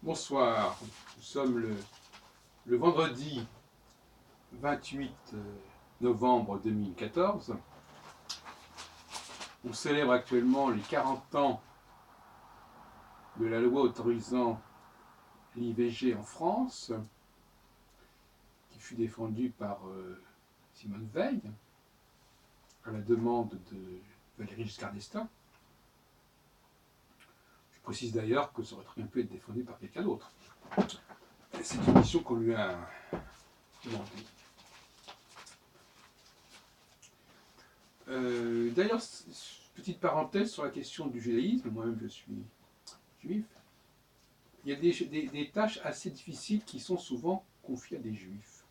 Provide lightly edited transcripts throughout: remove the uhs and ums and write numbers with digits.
Bonsoir, nous sommes le vendredi 28 novembre 2014. On célèbre actuellement les 40 ans de la loi autorisant l'IVG en France, qui fut défendue par Simone Veil, à la demande de Valéry Giscard d'Estaing. Je précise d'ailleurs que ça aurait très bien pu être défendu par quelqu'un d'autre. C'est une mission qu'on lui a demandée. D'ailleurs, petite parenthèse sur la question du judaïsme, moi-même je suis juif, il y a des tâches assez difficiles qui sont souvent confiées à des juifs.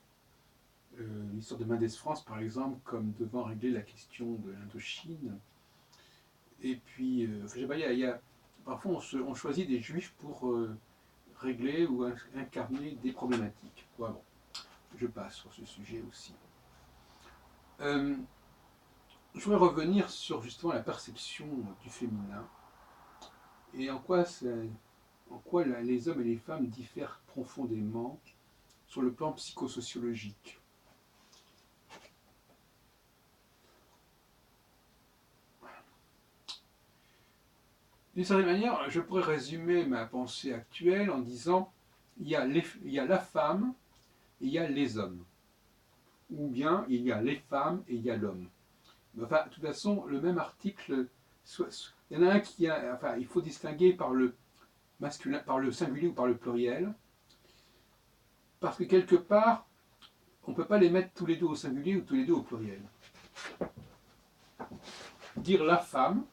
L'histoire de Mendès France, par exemple, comme devant régler la question de l'Indochine. Et puis, parfois on choisit des juifs pour régler ou incarner des problématiques. Ouais, bon, je passe sur ce sujet aussi. Je voudrais revenir sur justement la perception du féminin et en quoi les hommes et les femmes diffèrent profondément sur le plan psychosociologique. D'une certaine manière, je pourrais résumer ma pensée actuelle en disant il y a la femme et il y a les hommes. Ou bien il y a les femmes et il y a l'homme. Enfin, de toute façon, le même article, il y en a un il faut distinguer par le masculin, par le singulier ou par le pluriel, parce que quelque part, on ne peut pas les mettre tous les deux au singulier ou tous les deux au pluriel. Dire la femme,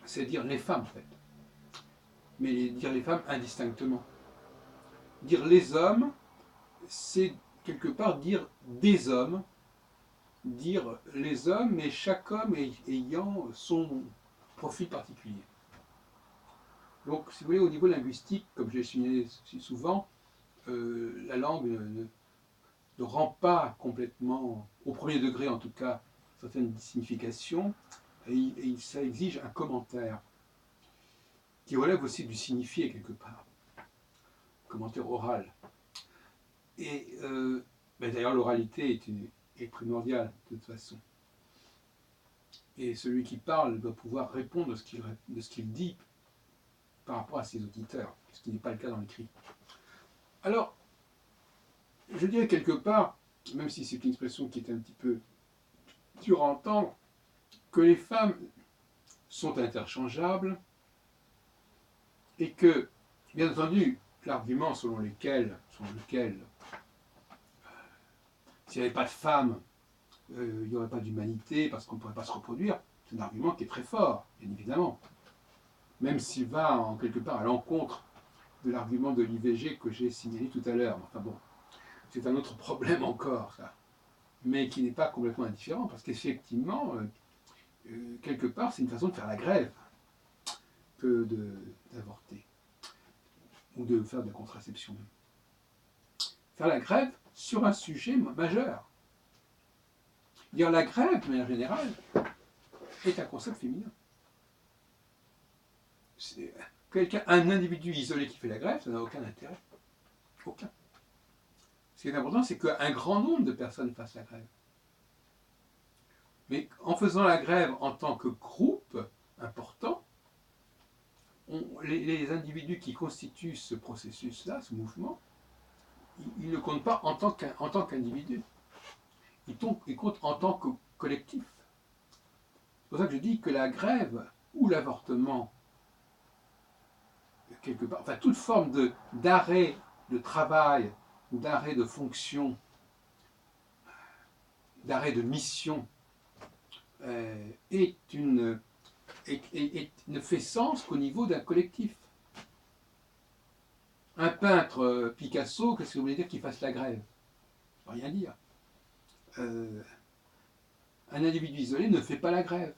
c'est dire les femmes en fait, mais dire les femmes indistinctement. Dire les hommes, c'est quelque part dire des hommes, dire les hommes, mais chaque homme ayant son profil particulier. Donc, si vous voulez, au niveau linguistique, comme je l'ai signalé souvent, la langue ne rend pas complètement, au premier degré en tout cas, certaines significations, et ça exige un commentaire qui relève aussi du signifié quelque part, commentaire oral. Et d'ailleurs, l'oralité est primordiale de toute façon. Et celui qui parle doit pouvoir répondre de ce qu'il dit par rapport à ses auditeurs, ce qui n'est pas le cas dans l'écrit. Alors, je dirais quelque part, même si c'est une expression qui est un petit peu dure à entendre, que les femmes sont interchangeables et que, bien entendu, l'argument selon lequel s'il n'y avait pas de femmes, il n'y aurait pas d'humanité parce qu'on ne pourrait pas se reproduire, c'est un argument qui est très fort, bien évidemment. Même s'il va en quelque part à l'encontre de l'argument de l'IVG que j'ai signalé tout à l'heure. Enfin bon, c'est un autre problème encore, ça. Mais qui n'est pas complètement indifférent, parce qu'effectivement, quelque part, c'est une façon de faire la grève que d'avorter, ou de faire de la contraception. Faire la grève sur un sujet majeur. Dire la grève, de manière générale, est un concept féminin. Un individu isolé qui fait la grève, ça n'a aucun intérêt. Aucun. Ce qui est important, c'est qu'un grand nombre de personnes fassent la grève. Mais en faisant la grève en tant que groupe important, les individus qui constituent ce processus-là, ce mouvement, ils ne comptent pas en tant qu'individu. Ils comptent en tant que collectif. C'est pour ça que je dis que la grève ou l'avortement, quelque part, enfin toute forme d'arrêt de travail ou d'arrêt de fonction, d'arrêt de mission, ne fait sens qu'au niveau d'un collectif. Un peintre Picasso, qu'est-ce que vous voulez dire qu'il fasse la grève? Ça ne veut rien dire. Un individu isolé ne fait pas la grève.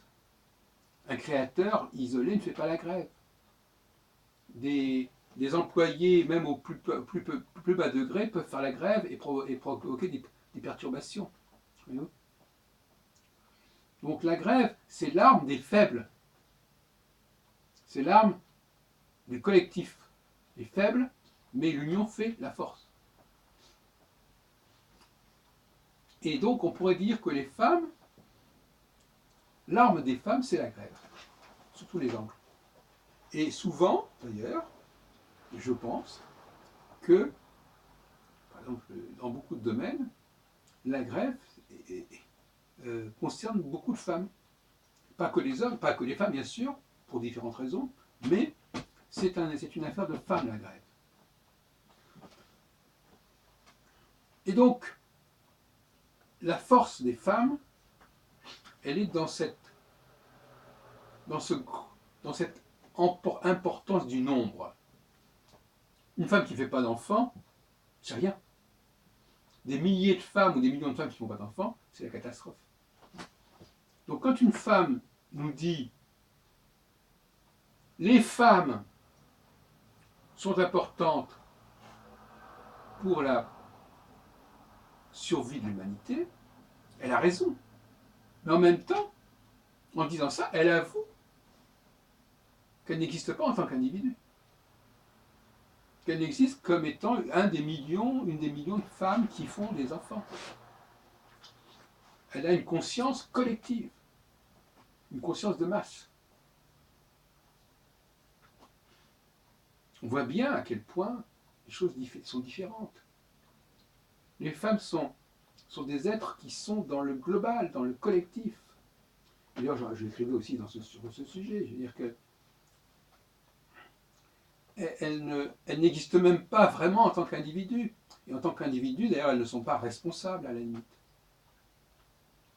Un créateur isolé ne fait pas la grève. Des employés, même au plus bas degré, peuvent faire la grève et provoquer des perturbations. Donc la grève, c'est l'arme des faibles. C'est l'arme du collectif. est faible, mais l'union fait la force. Et donc on pourrait dire que les femmes, l'arme des femmes, c'est la grève, sous tous les angles. Et souvent, d'ailleurs, je pense que, par exemple, dans beaucoup de domaines, la grève concerne beaucoup de femmes. Pas que les hommes, pas que les femmes, bien sûr, pour différentes raisons, mais c'est une affaire de femmes, la grève. Et donc, la force des femmes, elle est dans cette importance du nombre. Une femme qui ne fait pas d'enfants, c'est rien. Des milliers de femmes ou des millions de femmes qui ne font pas d'enfants, c'est la catastrophe. Donc quand une femme nous dit « les femmes sont importantes pour la survie de l'humanité », elle a raison. Mais en même temps, en disant ça, elle avoue qu'elle n'existe pas en tant qu'individu. Qu'elle n'existe comme étant une des millions de femmes qui font des enfants. Elle a une conscience collective, une conscience de masse. On voit bien à quel point les choses sont différentes. Les femmes sont des êtres qui sont dans le global, dans le collectif. D'ailleurs, je l'écrivais aussi sur ce sujet. Je veux dire que elles n'existent même pas vraiment en tant qu'individus. Et en tant qu'individus, d'ailleurs, elles ne sont pas responsables à la limite.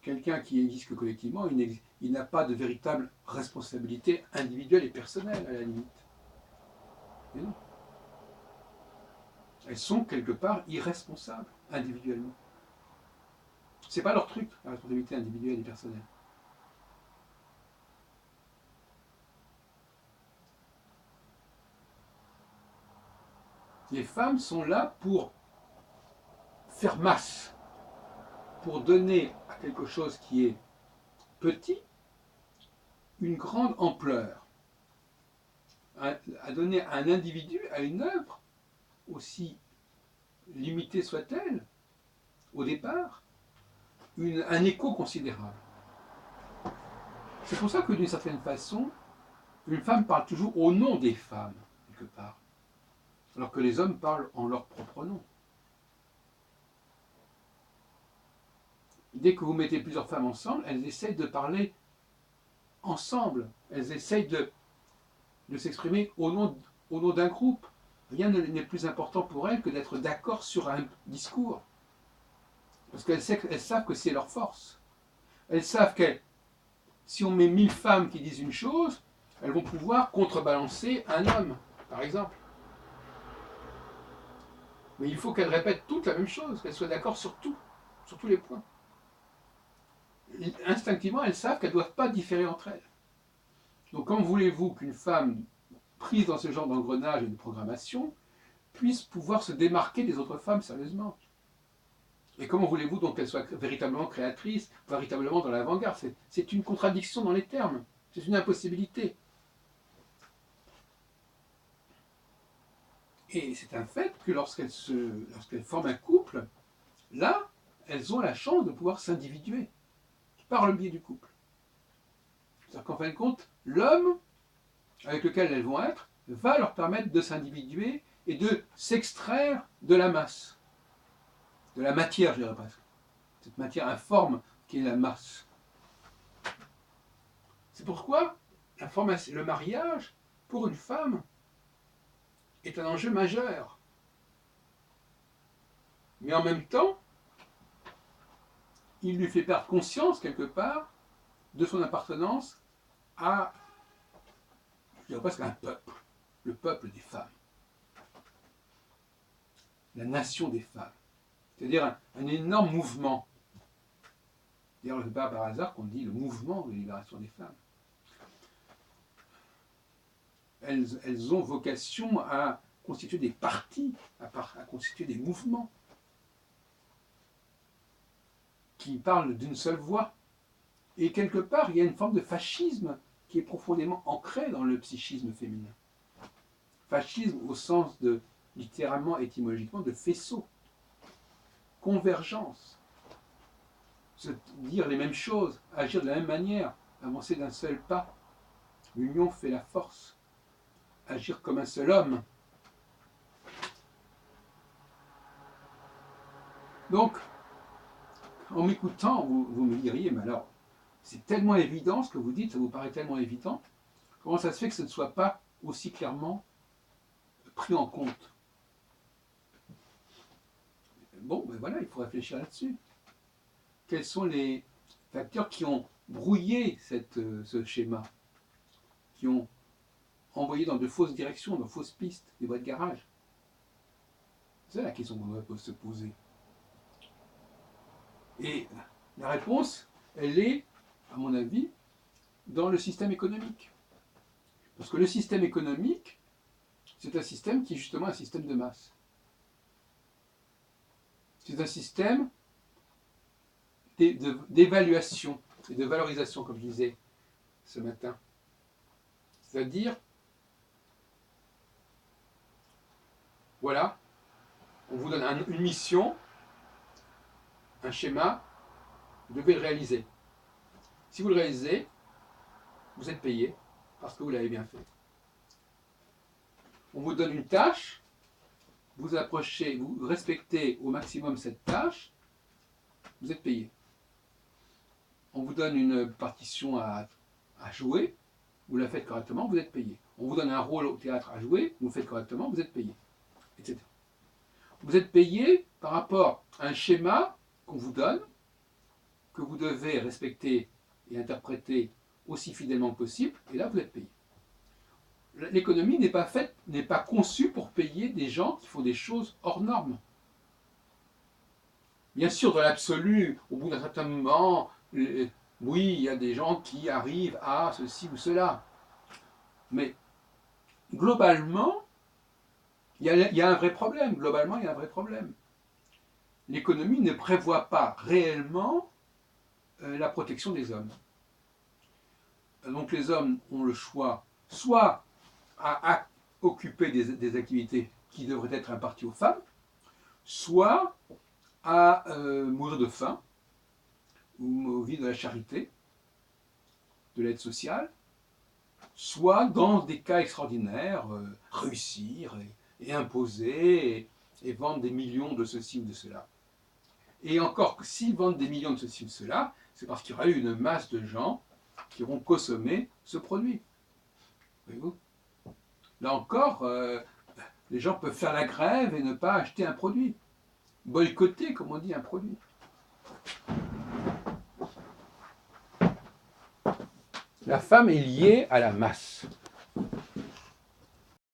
Quelqu'un qui existe que collectivement, il n'a pas de véritable responsabilité individuelle et personnelle à la limite. Mais non. Elles sont quelque part irresponsables individuellement. C'est pas leur truc, la responsabilité individuelle et personnelle. Les femmes sont là pour faire masse, pour donner à quelque chose qui est petit une grande ampleur, à donner à un individu, à une œuvre, aussi limitée soit-elle, au départ, un écho considérable. C'est pour ça que d'une certaine façon, une femme parle toujours au nom des femmes, quelque part, alors que les hommes parlent en leur propre nom. Dès que vous mettez plusieurs femmes ensemble, elles essayent de parler ensemble. Elles essayent de s'exprimer au nom d'un groupe. Rien n'est plus important pour elles que d'être d'accord sur un discours. Parce qu'elles savent que c'est leur force. Elles savent que si on met 1000 femmes qui disent une chose, elles vont pouvoir contrebalancer un homme, par exemple. Mais il faut qu'elles répètent toutes la même chose, qu'elles soient d'accord sur tout, sur tous les points. Instinctivement, elles savent qu'elles ne doivent pas différer entre elles. Donc comment voulez-vous qu'une femme prise dans ce genre d'engrenage et de programmation puisse pouvoir se démarquer des autres femmes sérieusement? Et comment voulez-vous donc qu'elle soit véritablement créatrice, véritablement dans l'avant-garde? C'est une contradiction dans les termes, c'est une impossibilité. Et c'est un fait que lorsqu'elles forment un couple, là, elles ont la chance de pouvoir s'individuer par le biais du couple. C'est-à-dire qu'en fin de compte, l'homme avec lequel elles vont être va leur permettre de s'individuer et de s'extraire de la masse, de la matière, je dirais presque. Cette matière informe qui est la masse. C'est pourquoi le mariage, pour une femme, est un enjeu majeur. Mais en même temps, il lui fait perdre conscience, quelque part, de son appartenance à, je dirais presque, un peuple, le peuple des femmes, la nation des femmes. C'est-à-dire un énorme mouvement. D'ailleurs, ce n'est pas par hasard qu'on dit le mouvement de libération des femmes. Elles ont vocation à constituer des partis, à constituer des mouvements qui parlent d'une seule voix. Et quelque part, il y a une forme de fascisme qui est profondément ancrée dans le psychisme féminin. Fascisme au sens de, littéralement, étymologiquement, de faisceau. Convergence. Se dire les mêmes choses, agir de la même manière, avancer d'un seul pas. L'union fait la force. Agir comme un seul homme. Donc, en m'écoutant, vous me diriez, mais alors, c'est tellement évident ce que vous dites, ça vous paraît tellement évident, comment ça se fait que ce ne soit pas aussi clairement pris en compte? Bon, ben voilà, il faut réfléchir là-dessus. Quels sont les facteurs qui ont brouillé ce schéma, qui ont envoyé dans de fausses directions, dans de fausses pistes, des voies de garage? C'est la question qu'on doit se poser. Et la réponse, elle est, à mon avis, dans le système économique. Parce que le système économique, c'est un système qui est justement un système de masse. C'est un système d'évaluation et de valorisation, comme je disais ce matin. C'est-à-dire, voilà, on vous donne une mission, un schéma, vous devez le réaliser. Si vous le réalisez, vous êtes payé parce que vous l'avez bien fait. On vous donne une tâche, vous approchez, vous respectez au maximum cette tâche, vous êtes payé. On vous donne une partition à jouer, vous la faites correctement, vous êtes payé. On vous donne un rôle au théâtre à jouer, vous le faites correctement, vous êtes payé, etc. Vous êtes payé par rapport à un schéma qu'on vous donne, que vous devez respecter et interpréter aussi fidèlement que possible, et là vous êtes payé. L'économie n'est pas conçue pour payer des gens qui font des choses hors normes. Bien sûr, dans l'absolu, au bout d'un certain moment, oui, il y a des gens qui arrivent à ceci ou cela. Mais globalement, il y a un vrai problème. Globalement, il y a un vrai problème. L'économie ne prévoit pas réellement la protection des hommes. Donc les hommes ont le choix, soit à occuper des activités qui devraient être imparties aux femmes, soit à mourir de faim, ou vivre de la charité, de l'aide sociale, soit dans des cas extraordinaires, réussir et imposer et vendre des millions de ceci ou de cela. Et encore, s'ils vendent des millions de ceci ou de cela, c'est parce qu'il y aura eu une masse de gens qui auront consommé ce produit. Voyez-vous ? Là encore, les gens peuvent faire la grève et ne pas acheter un produit. Boycotter, comme on dit, un produit. La femme est liée à la masse.